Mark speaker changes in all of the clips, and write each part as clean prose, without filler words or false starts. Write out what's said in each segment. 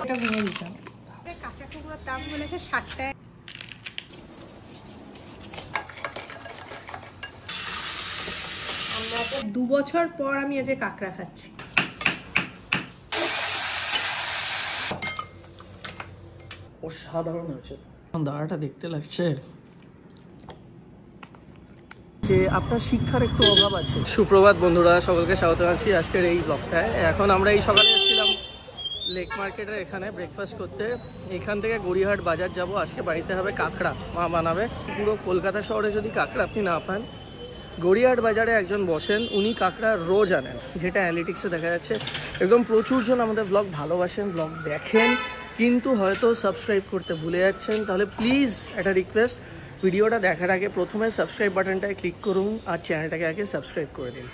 Speaker 1: এটা ভেঙে দিতাম। কাঁচা কুমড়োর দাম বলেছে 60 টাকা। আমরা 2 বছর পর আমি আজ কাঁকড়া খাচ্ছি।
Speaker 2: অসাধারণ হয়েছে। দাঁড়াটা দেখতে লাগছে যে আপনার শিক্ষার একটু অভাব আছে। সুপ্রভাত বন্ধুরা, সকলকে স্বাগত জানাচ্ছি আজকের এই ব্লগটায়। এখন আমরা এই সকালে এসেছিলাম লেক মার্কেটের এখানে ব্রেকফাস্ট করতে। এখান থেকে গড়িয়াহাট বাজার যাব। আজকে বাড়িতে হবে কাঁকড়া, মা বানাবে। পুরো কলকাতা শহরে যদি কাঁকড়া আপনি না পান, গড়িয়াহাট বাজারে একজন বসেন, উনি কাঁকড়া রোজ আনেন, যেটা অ্যানালিটিক্সে দেখা যাচ্ছে। একদম প্রচুর জন আমাদের ব্লগ ভালোবাসেন, ব্লগ দেখেন, কিন্তু হয়তো সাবস্ক্রাইব করতে ভুলে যাচ্ছেন। তাহলে প্লিজ একটা রিকোয়েস্ট, ভিডিওটা দেখার আগে প্রথমে সাবস্ক্রাইব বাটনটায় ক্লিক করুন আর চ্যানেলটাকে আগে সাবস্ক্রাইব করে দিন।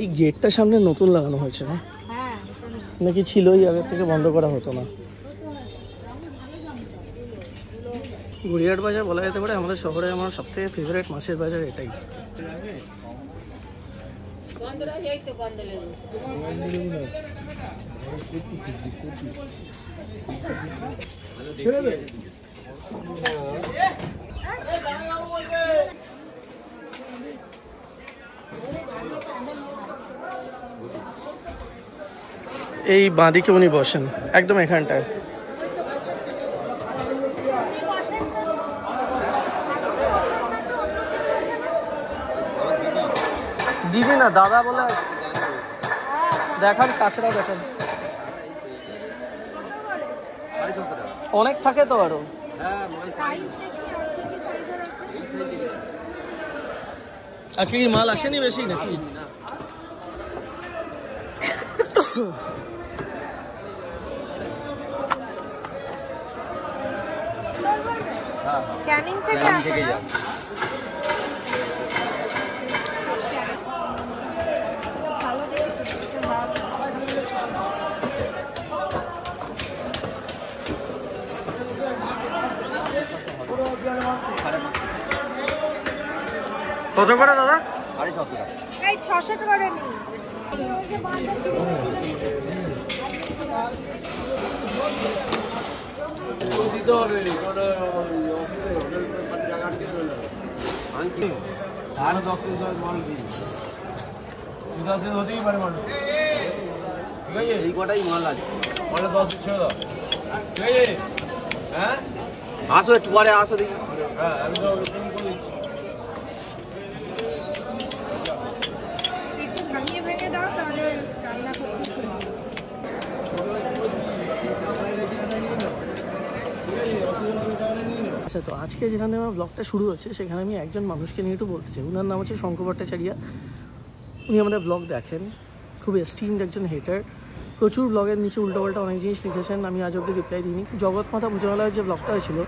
Speaker 2: এই গেটটা সামনে নতুন লাগানো হয়েছে না? নাকি ছিল এই আগের থেকে বন্ধ করা হতো না? গড়িয়াহাট বাজার বলা যেতে পারে আমাদের শহরে আমার সবথেকে ফেভারিট মাছের বাজার এটাই। এই বাঁদিকে উনি বসেন একদম এখানটায়। দিবি না দাদা বলে দেখান, কাঁকড়া দেখান। অনেক থাকে তো আরো। আজকে কি মাল আসেনি বেশি নাকি?
Speaker 1: ক্যানিং থেকে আসে না?
Speaker 2: কত করে দাদা?
Speaker 3: 650 টাকা।
Speaker 1: এই 600 টাকা রে নি।
Speaker 3: দিতে হবে ওটা অফিসে হোটেল টাকা আটকে দেবে। আমি কি 10 মাল দিই। 10 হতেই পারে মাল। ঠিক আছে, এই কটাই মাল আছে। পরে 10 ছেড়ে দাও। ঠিক আছে? হ্যাঁ, আসো একটু পরে আসো দেখি। হ্যাঁ, আমি তো ফোন করে দিচ্ছি।
Speaker 1: একটু ভাঙিয়ে ভেঙে দাও, তাহলে রান্না করতে সুবিধা হবে।
Speaker 2: আচ্ছা, তো আজকে যেখানে আমার ব্লগটা শুরু হচ্ছে সেখানে আমি একজন মানুষকে নিয়ে একটু বলতে চাই। ওনার নাম হচ্ছে শঙ্কর ভট্টাচার্য। উনি আমাদের ব্লগ দেখেন, খুব এস্টিমড একজন হেটার। প্রচুর ব্লগের নিচে উল্টোপাল্টা অনেক জিনিস লিখেছেন, আমি আজ অব্দি রিপ্লাই দিইনি। জগৎমাতা ভোজনালয়ের যে ব্লগটা হয়েছিল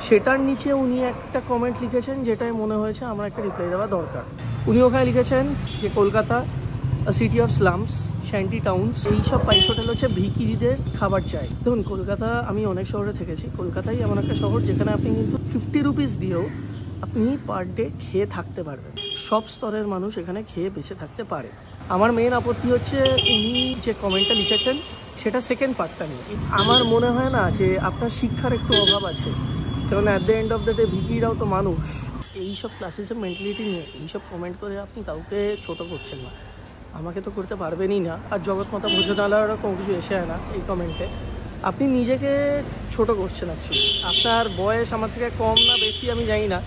Speaker 2: সেটার নিচে উনি একটা কমেন্ট লিখেছেন, যেটাই মনে হয়েছে আমার একটা রিপ্লাই দেওয়া দরকার। উনি ওখানে লিখেছেন যে Kolkata city of slums, শ্যান্টি towns, এইসব পাইস হোটেল হচ্ছে ভিখিরিদের খাবার চাই। দেখুন, কলকাতা আমি অনেক শহরে থেকেছি। কলকাতাই এমন একটা শহর যেখানে আপনি কিন্তু 50 রুপিস দিয়েও আপনি পার ডে খেয়ে থাকতে পারবেন। সব স্তরের মানুষ এখানে খেয়ে বেঁচে থাকতে পারে। আমার মেন আপত্তি হচ্ছে উনি যে কমেন্টটা লিখেছেন সেটা সেকেন্ড পার্টটা নিয়ে। আমার মনে হয় না যে আপনার শিক্ষার একটু অভাব আছে, কারণ at the end of the day ভিখিরিরাও তো মানুষ। এইসব ক্লাসিসের মেন্টালিটি নিয়ে এইসব কমেন্ট করে আপনি কাউকে ছোট করছেন না, আমাকে তো করতে পারবেনই না। আর জগৎমাতা ভোজনালয়েরও কোনো কিছু এসে হয় না এই কমেন্টে। আপনি নিজেকে ছোট করছেন অ্যাকচুয়ালি। আপনার বয়স আমার থেকে কম না বেশি আমি জানি না,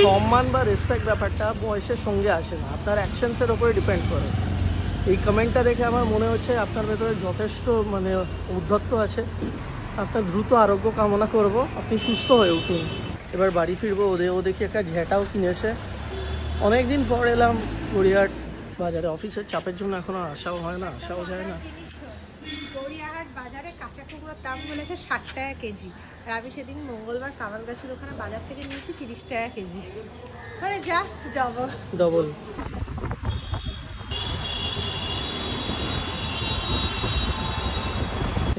Speaker 2: সম্মান বা রেসপেক্ট ব্যাপারটা বয়সের সঙ্গে আসে না, আপনার অ্যাকশনসের ওপরে ডিপেন্ড করে। এই কমেন্টটা দেখে আমার মনে হচ্ছে আপনার ভেতরে যথেষ্ট উদ্ধত্ত আছে। আপনার দ্রুত আরোগ্য কামনা করব, আপনি সুস্থ হয়ে উঠুন। এবার বাড়ি ফিরবো। ও দেখি একটা ঝ্যাঁটাও কিনেছে। অনেক দিন পর এলাম গড়িয়াহাট বাজারে, অফিসের চাপের জন্য এখন আর আসাও হয় না, আসাও যায় না।
Speaker 1: গড়িয়াহাট বাজারে কাঁচা কুমড়োর দাম বলেছে 60 টাকা কেজি। আর আমি সেদিন মঙ্গলবার কামালগাছির ওখানে বাজার থেকে নিয়েছি 30 টাকা কেজি, মানে জাস্ট ডবল।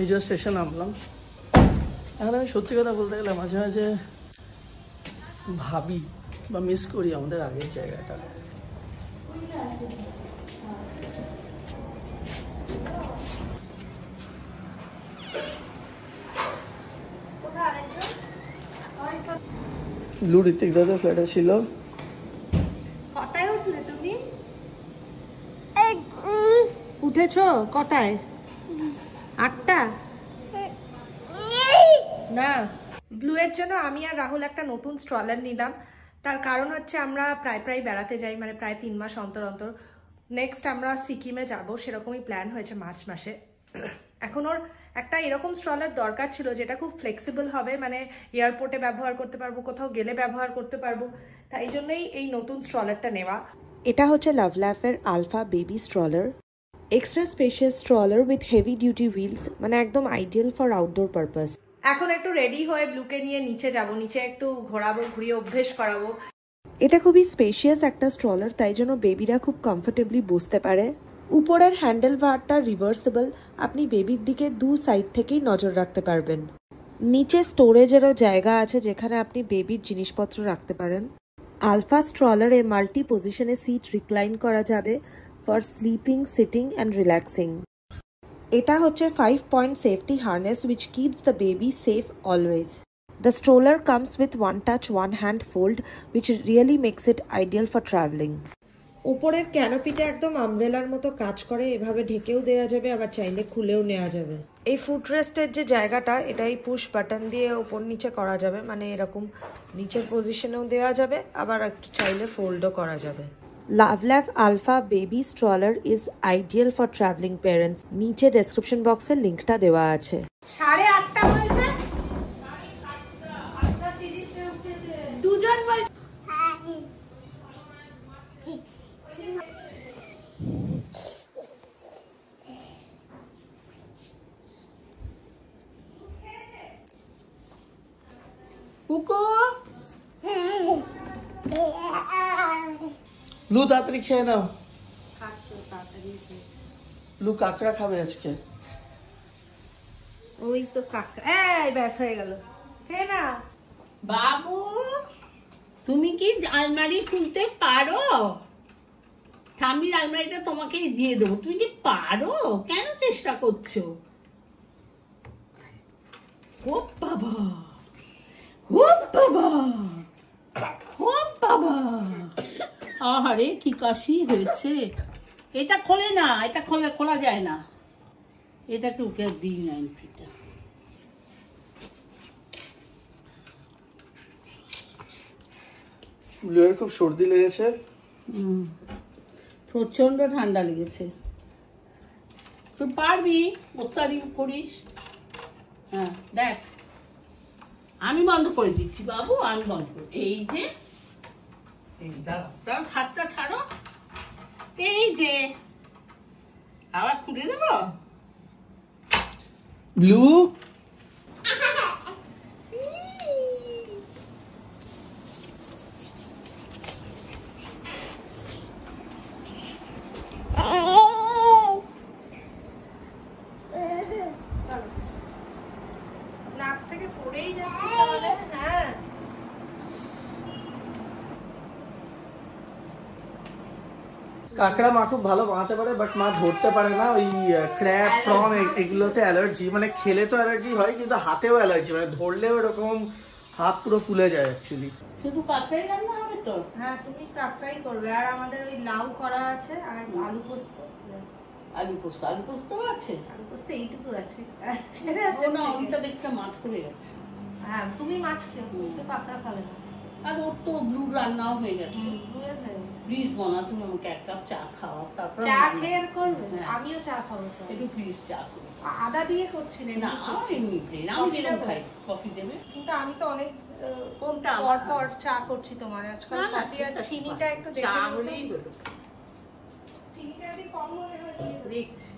Speaker 2: এই যে স্টেশন নামলাম। এখন আমি সত্যি কথা বলতে গেলে মাঝে মাঝে ভাবি বা মিস করি আমাদের আগের জায়গাটা। ব্লু ঋত্বিক দাদার ফ্ল্যাটে ছিল।
Speaker 1: কটায় উঠলে তুমি? উঠেছো কটায়? 8টা না। ব্লু এর জন্য আমি আর রাহুল একটা নতুন স্ট্রলার নিলাম। তার কারণ হচ্ছে আমরা প্রায় বেড়াতে যাই, মানে প্রায় 3 মাস অন্তর অন্তর। নেক্সট আমরা সিকিমে যাব, সেরকমই প্ল্যান হয়েছে মার্চ মাসে। এখন ওর একটা এরকম স্ট্রলার দরকার ছিল যেটা খুব ফ্লেক্সিবল হবে, মানে এয়ারপোর্টে ব্যবহার করতে পারবো, কোথাও গেলে ব্যবহার করতে পারবো। তাই জন্যই এই নতুন স্ট্রলারটা নেওয়া।
Speaker 4: এটা হচ্ছে লাভল্যাফের alpha baby stroller. Extra spacious stroller with heavy duty wheels, মানে একদম আইডিয়াল ফর আউটডোর পারপাস।
Speaker 1: এখন একটু রেডি হয়ে ব্লুকে নিয়ে নিচে যাব, নিচে একটু ঘোরাবো, ঘুরিয়ে অভ্যেস করাবো।
Speaker 4: এটা খুবই স্পেশিয়াস একটা স্ট্রলার, তাই জন্য বেবিরা খুব কমফোর্টেবলি বসতে পারে। উপরের হ্যান্ডেল বারটা রিভার্সেবল, আপনি বেবির দিকে 2 সাইড থেকেই নজর রাখতে পারবেন। নিচে স্টোরেজেরও জায়গা আছে যেখানে আপনি বেবির জিনিসপত্র রাখতে পারেন। আলফা স্ট্রলারে মাল্টি পজিশনে সিট রিক্লাইন করা যাবে for sleeping, sitting and relaxing. এটা হচ্ছে 5-point safety harness which keeps the baby safe always. The stroller comes with one touch, one hand fold which really makes it ideal for traveling. উপরের ক্যানোপিটা একদম আমব্রেলার মতো কাজ করে, এভাবে ঢেকেও দেওয়া যাবে, আবার চাইলে খুলেও নেওয়া যাবে। এই ফুটরেস্টের যে জায়গাটা, এটাই পুশ বাটন দিয়ে উপর নিচে করা যাবে, মানে এরকম নিচের পজিশনেও দেওয়া যাবে, আবার একটু চাইলে ফোল্ডও করা যাবে। LuvLap alpha baby stroller is ideal for travelling parents. নিচে ডেসক্রিপশন বক্সের লিঙ্কটা দেওয়া আছে।
Speaker 1: 8:30 বলছে, দুজন বলছে।
Speaker 2: ব্লু তাড়াতাড়ি খেয়ে নাও। ব্লু কাঁকড়া খাবে আজকে।
Speaker 1: ওই তো কাকা, এই ব্যাস হয়ে গেল, খেয়ে না।
Speaker 5: বাবু, তুমি কি আলমারি খুলতে পারো? ঠাম্মির আলমারিটা তোমাকেই দিয়ে দেবো। তুমি কি পারো? কেন চেষ্টা করছো? ও বাবা, ও বাবা, ও বাবা, আহারে কি কাশি হয়েছে। এটা খোলে না, এটা খোলা যায় না। এটা তোকে দিই না এন্ট্রিটা।
Speaker 2: ব্লুয়ের খুব সর্দি লেগেছে।
Speaker 5: প্রচন্ড ঠান্ডা লেগেছে। তুই পারবি, অত্যাচার করিস। হ্যাঁ দেখ, আমি বন্ধ করে দিচ্ছি বাবু, আমি বন্ধ করে। এই যে দাঁড়াও, হাতটা ছাড়ো। এই যে আবার খুলে দেবো।
Speaker 2: ব্লু
Speaker 1: নাক থেকে পড়েই যাচ্ছে তাহলে। হ্যাঁ,
Speaker 2: কাঁকড়া মা খুব ভালো বানাতে পারে, বাট মা ধরতে পারে না। ওই ক্র্যাব, প্রন এগুলোতে অ্যালার্জি, মানে খেলে তো অ্যালার্জি হয়, কিন্তু হাতেও অ্যালার্জি, মানে ধরলেও এরকম হাত পুরো ফুলে যায় অ্যাকচুয়ালি।
Speaker 5: শুধু কাঁকড়াই রান্না হবে তো?
Speaker 1: হ্যাঁ তুমি কাঁকড়াই করবে, আর আমাদের ওই লাউ করা আছে আর আলু পোস্ত।
Speaker 5: আলু পোস্ত, আলু পোস্ত আছে,
Speaker 1: আলু পোস্ত এইটুকু আছে।
Speaker 5: ওটা অনেকটা দেখতে মাছ করে গেছে।
Speaker 1: হ্যাঁ তুমি মাছ খেও, তুমি তো কাঁকড়া খাবে না।
Speaker 5: আর ওর তো ব্লু রান্নাও হয়ে গেছে।
Speaker 1: ব্লুয়ের হয়ে গেছে।
Speaker 5: প্লিজ বনা, তুমি আমাকে 1 কাপ চা খাওয়াও, তারপর
Speaker 1: চা খেয়ে আর করবে? আমিও চা খাবো তো।
Speaker 5: একটু প্লিজ চা করো।
Speaker 1: আদা দিয়ে করছি না,
Speaker 5: না আমার এমনি প্লেন, আমি যেরকম খাই। কফি দেবে?
Speaker 1: কিন্তু আমি তো অনেক
Speaker 5: কোনটা
Speaker 1: পর চা করছি তোমার আজকাল। কফি আর চিনিটা একটু দেখে
Speaker 5: চা
Speaker 1: নিও তো।
Speaker 5: হলেই হলো।
Speaker 1: চিনিটা যদি কম মনে হয় দিয়ে দেবো।
Speaker 5: দেখছি।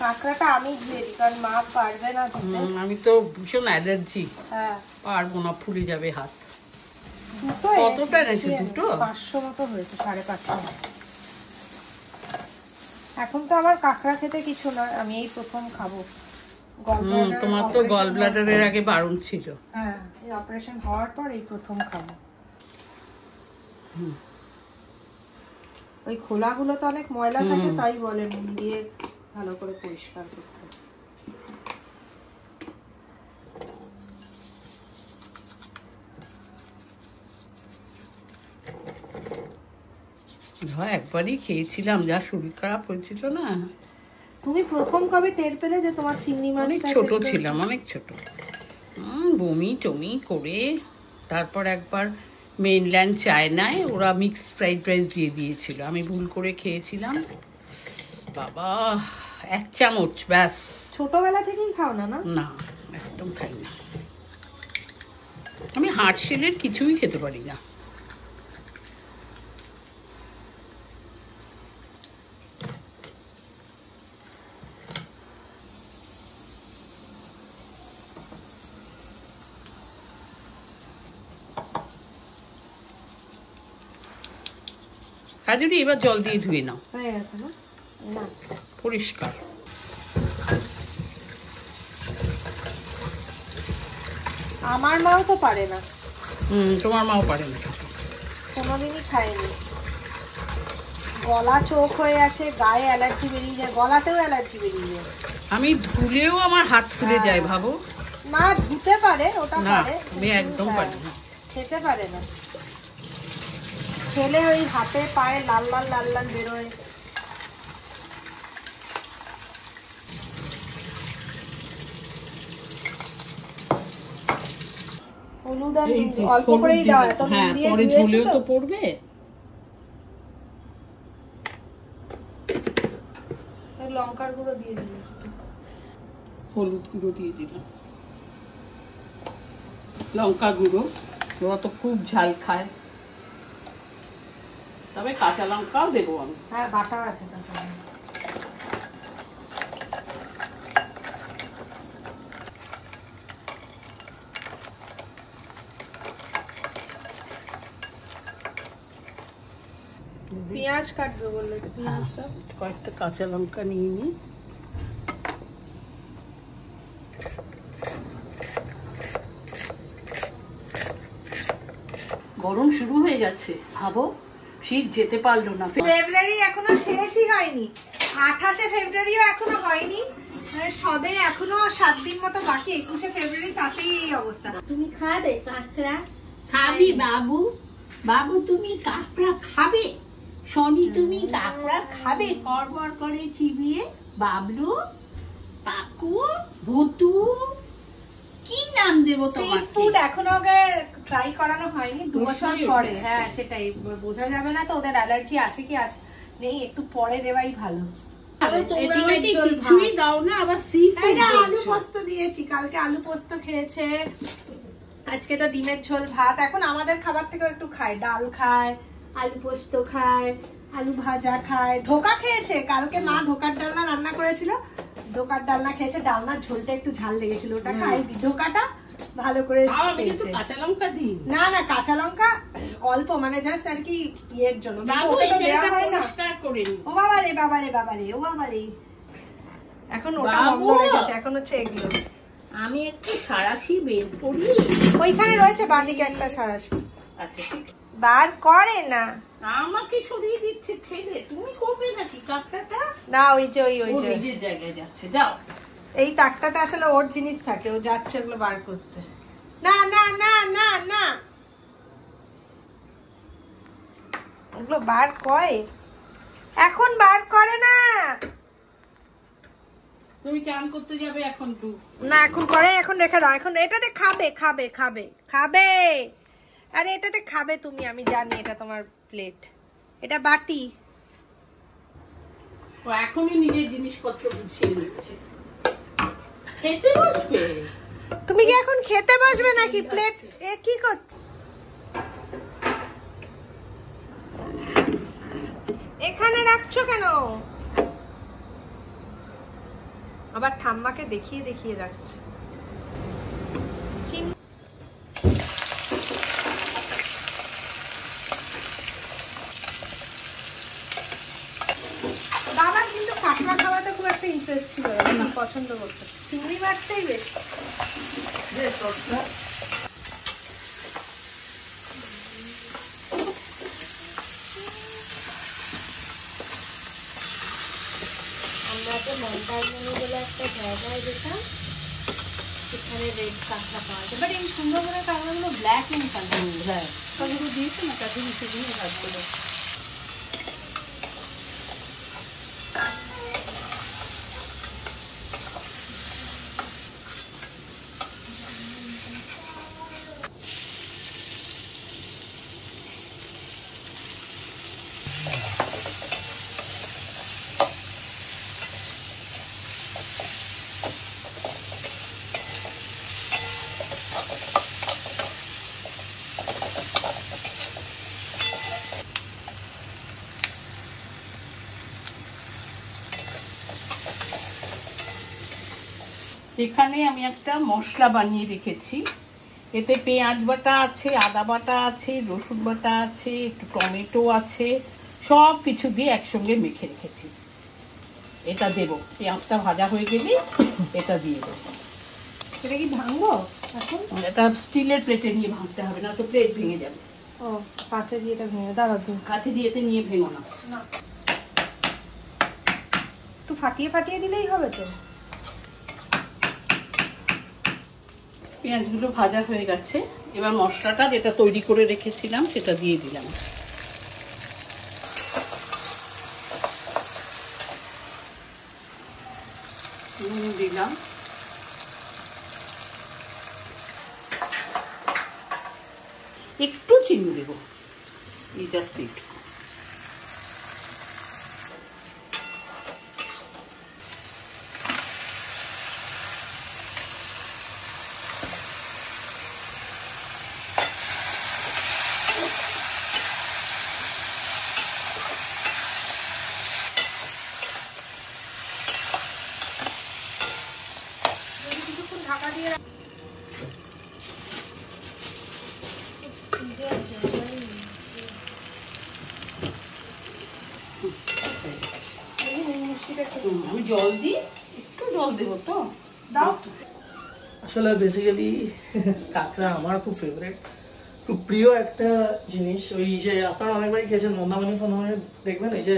Speaker 1: কাঁকড়াটা আমি দিয়ে দিই, কারণ মা পারবে না দিতে।
Speaker 5: আমি তো ভীষণ অ্যালার্জি,
Speaker 1: হ্যাঁ
Speaker 5: পারবো না, ফুলে যাবে হাত।
Speaker 1: দুটো
Speaker 5: কতটা এনেছো? দুটো?
Speaker 1: 500 মতো হয়েছে, 550। এখন তো আমার কাঁকড়া খেতে কিছু না, আমি এই প্রথম খাবো।
Speaker 5: তোমার তো গল ব্লাডারের আগে বারণ ছিল।
Speaker 1: হ্যাঁ, এই অপারেশন হওয়ার পর এই প্রথম খাবো। ওই খোলাগুলো তো অনেক ময়লা থাকে, তাই বলে নুন দিয়ে ভালো করে পরিষ্কার করতে।
Speaker 5: একবারই খেয়েছিলাম, যা শরীর খারাপ হয়েছিল না।
Speaker 1: তুমি প্রথম কবে টের পেলে যে তোমার চিংড়ি মাছ?
Speaker 5: অনেক ছোট ছিলাম, অনেক ছোট। বমি টমি করে তারপর একবার মেইনল্যান্ড চায়নায় ওরা মিক্স ফ্রাইড রাইস দিয়ে দিয়েছিল, আমি ভুল করে খেয়েছিলাম। বাবা, 1 চামচ ব্যাস।
Speaker 1: ছোটবেলা থেকেই খাও না?
Speaker 5: না, একদম খাই না আমি। হার্টশেলের কিছুই খেতে পারি না। হাজুরি, এবার জল দিয়ে ধুয়ে নাও।
Speaker 1: হয়ে গেছে না? না,
Speaker 5: পরিষ্কার।
Speaker 1: আমার মাও তো পারে না।
Speaker 5: তোমার মাও পারে না,
Speaker 1: কোনোদিনই খায়নি। গলা চোখ হয়ে আসে, গায়ে অ্যালার্জি বেরিয়ে যায়, গলাতেও অ্যালার্জি বেরিয়ে যায়।
Speaker 5: আমি ধুলেও আমার হাত ফুলে যায়, ভাবো।
Speaker 1: মা ধুতে পারে, ওটা
Speaker 5: না,
Speaker 1: পারে,
Speaker 5: আমি একদম পারি না।
Speaker 1: খেতে পারে না। খেলে ওই হাতে পায়ে লাল লাল লাল লাল বেরোয়। হলুদ আর অল্প করেই দাও, এত নুন দিয়ে ধুয়েছো তো
Speaker 5: পড়বে।
Speaker 1: লঙ্কার গুঁড়ো দিয়ে দিলে,
Speaker 5: হলুদ গুঁড়ো দিয়ে দিলাম, লঙ্কা গুঁড়ো। ওরা তো খুব ঝাল খায়, তবে কাঁচা লঙ্কাও দেবো আমি।
Speaker 1: হ্যাঁ, বাটা আছে কাঁচা লঙ্কা। পেঁয়াজ কাটবে বললে তো, পেঁয়াজটা
Speaker 5: কয়েকটা কাঁচা লঙ্কা নিয়ে নিই। গরম শুরু হয়ে যাচ্ছে, ভাবো শীত যেতে পারলো না।
Speaker 1: ফেব্রুয়ারি এখনো শেষই হয়নি, 28শে ফেব্রুয়ারিও এখনো হয়নি, সবে এখনো 7 দিন মতো বাকি। 21শে ফেব্রুয়ারি, তাতেই এই অবস্থা।
Speaker 6: তুমি খাবে কাঁকড়া?
Speaker 5: খাবি বাবু? বাবু তুমি কাঁকড়া খাবে? শনি তুমি কাঁকড়া খাবে? করবর করে চিবিয়ে। বাবলু, পাকু, ভুতু, কি নাম দেবো তোমার?
Speaker 1: ফুড এখনো আগে ট্রাই করানো হয়নি, 2 বছর পরে। হ্যাঁ, সেটাই বোঝা যাবে না তো ওদের অ্যালার্জি আছে কি আছে নেই, একটু পরে দেওয়াই ভালো।
Speaker 5: কিছুই দাও না, আবার সি ফুড।
Speaker 1: আলু পোস্ত দিয়েছি, কালকে আলু পোস্ত খেয়েছে, আজকে তো ডিমের ঝোল ভাত। এখন আমাদের খাবার থেকে একটু খায়, ডাল খায়, আলু পোস্ত খায়, আলু ভাজা খায়, ধোকা খেয়েছে। কালকে মা ধোকার ডালনা রান্না করেছিল, ধোকার ডালনা খেয়েছে, ডালনার ঝোলটা একটু ঝাল লেগেছিল, ওটা খাই দি। ধোকাটা ভালো করে খেয়েছে।
Speaker 5: কাঁচা লঙ্কা দিই
Speaker 1: না না, কাঁচা লঙ্কা অল্প, মানে জাস্ট আর কি ইয়ের জন্য। ওকে তো দেওয়া হয় না। ও বাবা রে, বাবা রে, বাবা রে, ও বাবা রে। এখন ওটা বন্ধ রেখেছে, এখন হচ্ছে এগুলো।
Speaker 5: আমি একটু সারাশি বের করি।
Speaker 1: ওইখানে রয়েছে বাঁদিকে একটা সারাশি।
Speaker 5: আচ্ছা, ঠিক।
Speaker 1: বার করে না,
Speaker 5: আমাকে সরিয়ে দিচ্ছে ছেলে। তুমি করবে নাকি কাঁকড়াটা?
Speaker 1: না, ওই যে ওই যে
Speaker 5: নিজের জায়গায় যাচ্ছে, যাও।
Speaker 1: এই তাকটাতে আসলে ওর জিনিস থাকে, ও যাচ্ছে ওগুলো বার করতে। না না না না না, ওগুলো বার করে, এখন বার করে না।
Speaker 5: তুমি চান করতে যাবে এখন? তো
Speaker 1: না, এখন করে, এখন রেখে দাও। এখন এটাতে খাবে খাবে খাবে খাবে, আরে এটাতে খাবে তুমি, আমি জানি এটা তোমার প্লেট, এটা বাটি।
Speaker 5: ও এখনই নিজের জিনিসপত্র গুছিয়ে নিচ্ছে। খেতে বসবে?
Speaker 1: তুমি কি এখন খেতে বসবে নাকি? প্লেট এ কি করছে? এখানে রাখছো কেন? আবার ঠাম্মাকে দেখিয়ে দেখিয়ে রাখছে। বাবা কিন্তু পছন্দ করতো, চিংড়ি মাছটাই বেশি। আমরা তো মন্দারমণি বলে একটা জায়গায় যেতাম, সেখানে রেড কাঁকড়া পাওয়া যায়, বাট এই সুন্দরবনের কাঁকড়াগুলো ব্ল্যাক ইন কালার।
Speaker 5: হ্যাঁ কাজগুলো দিয়েছে না, কাছে নিচে দিয়ে কাজগুলো। এখানে আমি একটা মশলা বানিয়ে রেখেছি, এতে পেঁয়াজ বাটা আছে, আদা বাটা আছে, রসুন বাটা আছে, একটু টমেটো আছে, সব কিছু দিয়ে একসঙ্গে মেখে রেখেছি। এটা দেবো, পেঁয়াজটা ভাজা হয়ে গেলে এটা দিয়ে দেবো।
Speaker 1: এটা কি ভাঙবো এখন?
Speaker 5: এটা স্টিলের প্লেটে নিয়ে ভাঙতে হবে, না তো প্লেট ভেঙে যাবে।
Speaker 1: ও কাছে দিয়ে এটা ভেঙে দাঁড়া দিন,
Speaker 5: কাছে দিয়েতে নিয়ে ভেঙো না।
Speaker 1: একটু ফাটিয়ে ফাটিয়ে দিলেই হবে তো।
Speaker 5: পেঁয়াজগুলো ভাজা হয়ে গেছে, এবার মশলাটা যেটা তৈরি করে রেখেছিলাম সেটা দিয়ে দিলাম। নুন দিলাম, একটু চিনি দেবো, এই জাস্ট একটু।
Speaker 1: ঢাকা দিয়ে
Speaker 5: আমি জল দিই, একটু জল দেবো তো
Speaker 1: দাও।
Speaker 2: আসলে বেসিক্যালি কাঁকড়া আমার খুব ফেভারিট, খুব প্রিয় একটা জিনিস। ওই যে আপনারা অনেকবারই খেয়েছেন মন্দারমণি ফন্দারমণি, দেখবেন এই যে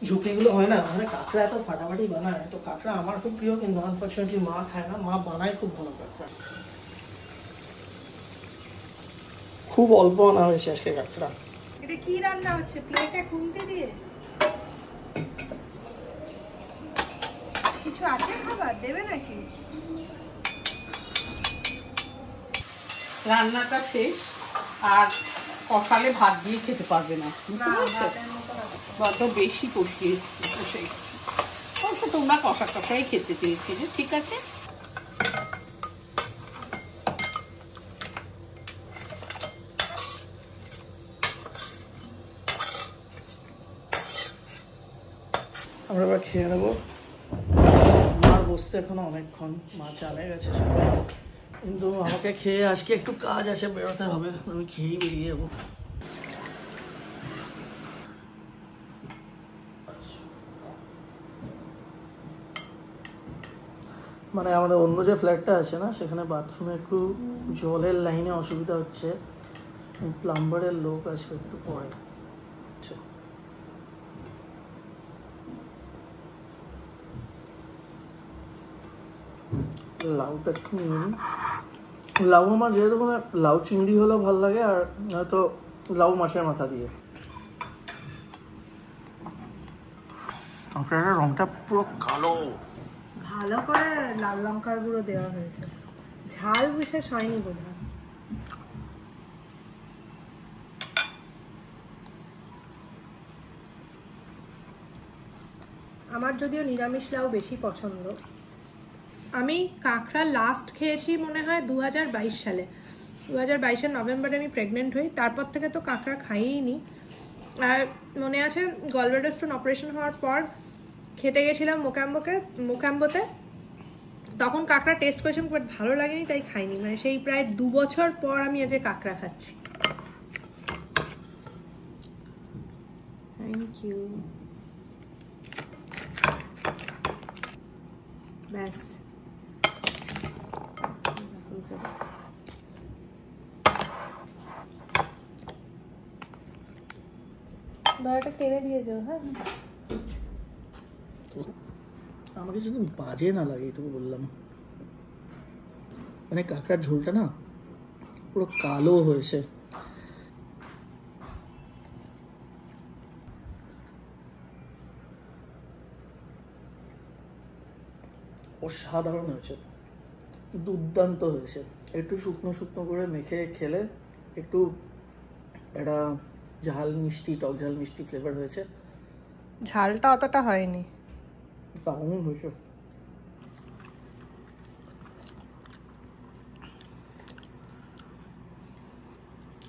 Speaker 2: ঝুঁকিগুলো হয় না, মানে কাঁকড়া এত ফাটাফাটি বানায়, তো কাঁকড়া আমার খুব প্রিয়, কিন্তু আনফর্চুনেটলি মা খায় না। মা বানায় খুব ভালো কাঁকড়া, খুব অল্প আনা হয়েছে আজকে কাঁকড়া।
Speaker 1: এটা কি রান্না হচ্ছে? প্লেটে খুনতে দিয়ে কিছু আছে, খাবার দেবে নাকি?
Speaker 5: রান্নাটা শেষ, আর কষালে ভাত দিয়ে খেতে পারবে না,
Speaker 1: না, ভাতের মতো না।
Speaker 5: বড্ড বেশি কষিয়ে তোমরা কষা কষাই খেতে চেয়েছিলে, ঠিক আছে।
Speaker 2: আমরা এবার খেয়ে নেবো। মার বসতে এখনো অনেকক্ষণ, মা চালে গেছে সবাই, কিন্তু আমাকে খেয়ে আজকে একটু কাজ আছে, বেরোতে হবে, আমি খেয়েই বেরিয়ে যাবো। মানে আমাদের অন্য যে ফ্ল্যাটটা আছে না, সেখানে বাথরুমে একটু জলের লাইনে অসুবিধা হচ্ছে, প্লাম্বারের লোক আসবে একটু পরে। লাউটা একটু নিয়ে নিই। লাউ আমার যেহেতু মানে লাউ চিংড়ি হলেও ভালো লাগে, আর হয়তো লাউ মাছের মাথা দিয়ে। আপনার রংটা পুরো কালো,
Speaker 1: ভালো করে লাল লঙ্কার গুঁড়ো দেওয়া হয়েছে, ঝাল বিশেষ হয়নি বোধহয়। আমার যদিও নিরামিষ লাউ বেশি পছন্দ। আমি কাঁকড়া লাস্ট খেয়েছি মনে হয় 2022 সালে, 2022-এর নভেম্বরে আমি প্রেগনেন্ট হই, তারপর থেকে তো কাঁকড়া খাইই নি। আর মনে আছে গলব্লাডার স্টোন অপারেশন হওয়ার পর খেতে গেছিলাম মোকাম্বোতে, তখন কাঁকড়া টেস্ট করেছিলাম, বাট ভালো লাগেনি, তাই খাইনি। মানে সেই প্রায় 2 বছর পর আমি আজকে কাঁকড়া খাচ্ছি। Thank you. ব্যাস দাঁড়াটা টেনে দিয়ে যাও। হ্যাঁ
Speaker 2: আমাকে যদি বাজে না লাগে এটুকু বললাম। মানে কাঁকড়ার ঝোলটা না পুরো কালো হয়েছে। অসাধারণ হয়েছে, দুর্দান্ত হয়েছে। একটু শুকনো শুকনো করে মেখে খেলে একটু একটা ঝাল মিষ্টি, টক ঝাল মিষ্টি ফ্লেভার হয়েছে।
Speaker 1: ঝালটা অতটা হয়নি,
Speaker 2: দারুণ হয়েছে।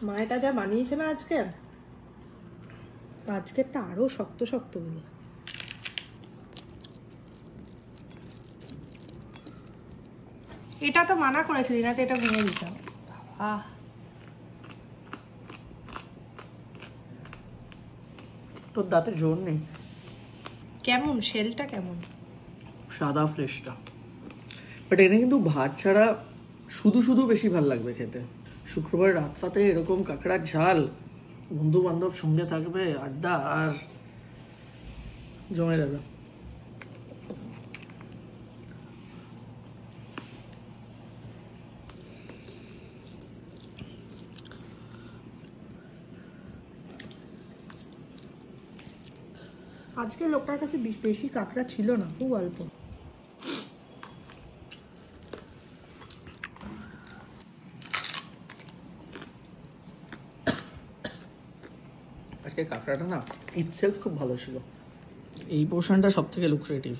Speaker 1: মা এটা যা বানিয়েছে না আজকেরটা আরো শক্ত শক্ত হলো। এটা তো মানা করেছিলি না, তো এটা ভেঙে দিতাম। বাবা
Speaker 2: তোর দাঁতে জোর নেই।
Speaker 1: কেমন শেলটা কেমন?
Speaker 2: সাদা ফ্রেশটা, বাট এটা কিন্তু ভাত ছাড়া শুধু শুধু বেশি ভাল লাগবে খেতে। শুক্রবার রাত ফাতে এরকম কাঁকড়ার ঝাল, বন্ধু বান্ধব সঙ্গে থাকবে, আড্ডা আর জমে যাবে।
Speaker 1: আজকে লোকটার কাছে বেশি কাঁকড়া ছিল না, খুব অল্প।
Speaker 2: আজকে কাঁকড়াটা না ইটসেলফ খুব ভালো ছিল। এই পোর্শনটা সব থেকে লুক্রেটিভ।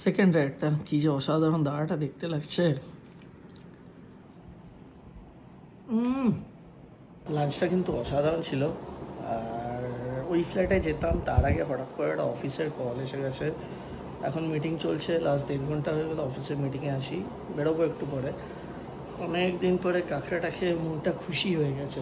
Speaker 2: সেকেন্ড রেটটা কি যে অসাধারণ, দাঁড়াটা দেখতে লাগছে। লাঞ্চটা কিন্তু অসাধারণ ছিল। আর ওই ফ্ল্যাটে যেতাম তার আগে হঠাৎ করে একটা অফিসের কল এসে গেছে। এখন মিটিং চলছে, লাস্ট 1.5 ঘন্টা হয়ে গেল অফিসের মিটিংয়ে আসি, বেরোবো একটু পরে। অনেক দিন পরে কাঁকড়াটা খেয়ে মনটা খুশি হয়ে গেছে।